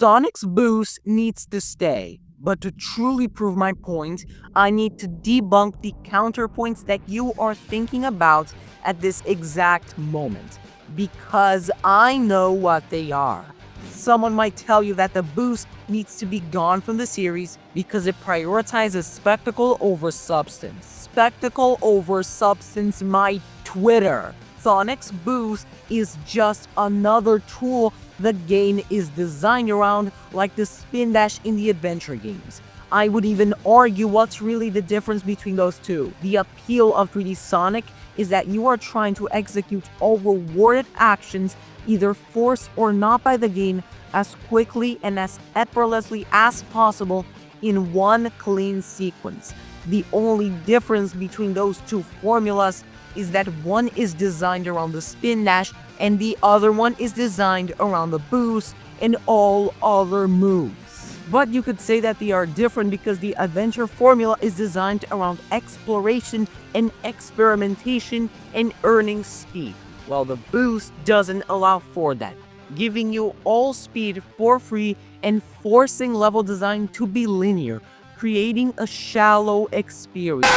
Sonic's boost needs to stay, but to truly prove my point, I need to debunk the counterpoints that you are thinking about at this exact moment, because I know what they are. Someone might tell you that the boost needs to be gone from the series because it prioritizes spectacle over substance. Spectacle over substance, my Twitter. Sonic's boost is just another tool the game is designed around, like the spin dash in the adventure games. I would even argue what's really the difference between those two. The appeal of 3D Sonic is that you are trying to execute all rewarded actions, either forced or not by the game, as quickly and as effortlessly as possible in one clean sequence. The only difference between those two formulas is that one is designed around the spin dash and the other one is designed around the boost and all other moves. But you could say that they are different because the adventure formula is designed around exploration and experimentation and earning speed, while the boost doesn't allow for that, giving you all speed for free and forcing level design to be linear, creating a shallow experience.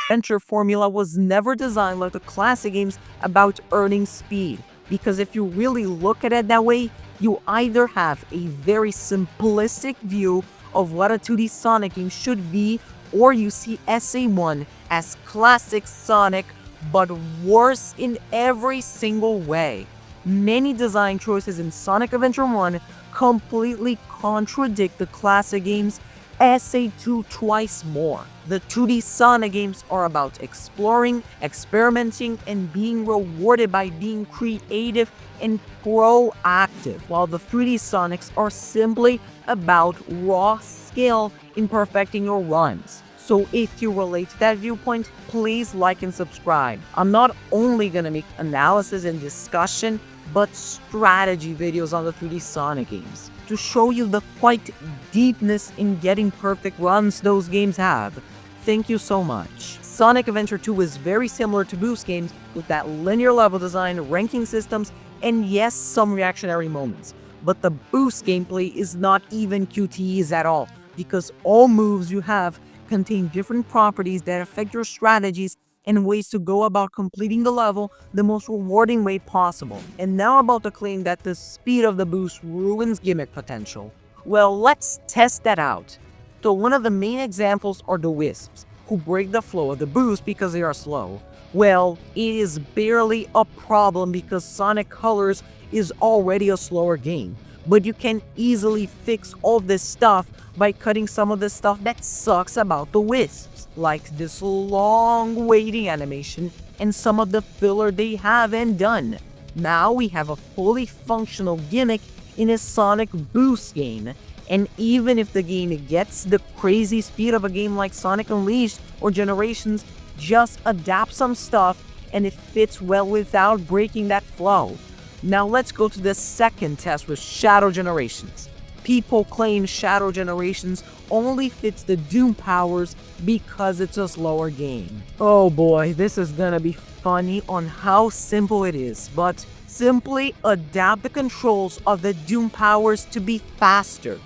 Adventure formula was never designed like the classic games about earning speed, because if you really look at it that way, you either have a very simplistic view of what a 2D Sonic game should be, or you see SA1 as classic Sonic, but worse in every single way. Many design choices in Sonic Adventure 1 completely contradict the classic games SA2 twice more. The 2D Sonic games are about exploring, experimenting, and being rewarded by being creative and proactive, while the 3D Sonics are simply about raw skill in perfecting your runs. So if you relate to that viewpoint, please like and subscribe. I'm not only gonna make analysis and discussion, but strategy videos on the 3D Sonic games to show you the quite deepness in getting perfect runs those games have. Thank you so much. Sonic Adventure 2 is very similar to Boost games with that linear level design, ranking systems, and yes, some reactionary moments. But the Boost gameplay is not even QTEs at all, because all moves you have contain different properties that affect your strategies and ways to go about completing the level the most rewarding way possible. And now about the claim that the speed of the boost ruins gimmick potential. Well, let's test that out. So one of the main examples are the Wisps, who break the flow of the boost because they are slow. Well, it is barely a problem because Sonic Colors is already a slower game, but you can easily fix all this stuff by cutting some of the stuff that sucks about the Wisps, like this long waiting animation and some of the filler they haven't done. Now we have a fully functional gimmick in a Sonic Boost game, and even if the game gets the crazy speed of a game like Sonic Unleashed or Generations, just adapt some stuff and it fits well without breaking that flow. Now let's go to the second test with Shadow Generations. People claim Shadow Generations only fits the Doom powers because it's a slower game. Oh boy, this is gonna be funny on how simple it is, but simply adapt the controls of the Doom powers to be faster.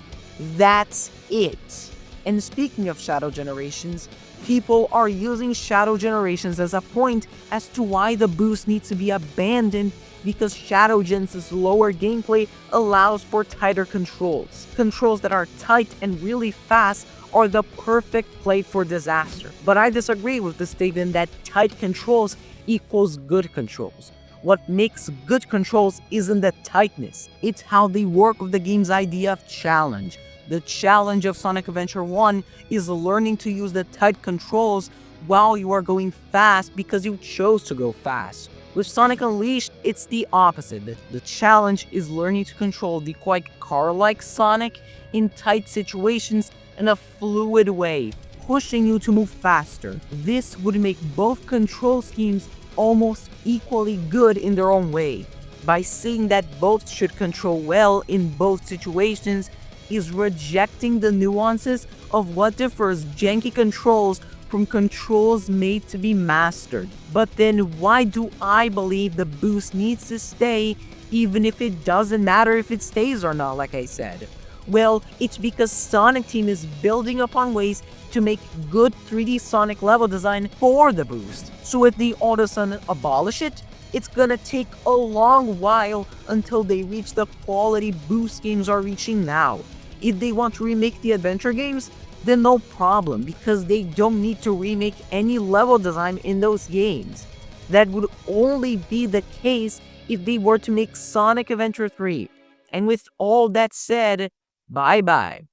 That's it. And speaking of Shadow Generations, people are using Shadow Generations as a point as to why the boost needs to be abandoned, because Shadow Gens' lower gameplay allows for tighter controls. Controls that are tight and really fast are the perfect play for disaster. But I disagree with the statement that tight controls equals good controls. What makes good controls isn't the tightness, it's how they work with the game's idea of challenge. The challenge of Sonic Adventure 1 is learning to use the tight controls while you are going fast because you chose to go fast. With Sonic Unleashed, it's the opposite. The challenge is learning to control the quite car-like Sonic in tight situations in a fluid way, pushing you to move faster. This would make both control schemes almost equally good in their own way. By saying that both should control well in both situations is rejecting the nuances of what differs janky controls from controls made to be mastered. But then why do I believe the boost needs to stay, even if it doesn't matter if it stays or not, like I said? Well, it's because Sonic Team is building upon ways to make good 3D Sonic level design for the boost. So if they all of a sudden abolish it, it's gonna take a long while until they reach the quality boost games are reaching now. If they want to remake the adventure games, then no problem, because they don't need to remake any level design in those games. That would only be the case if they were to make Sonic Adventure 3. And with all that said, bye bye.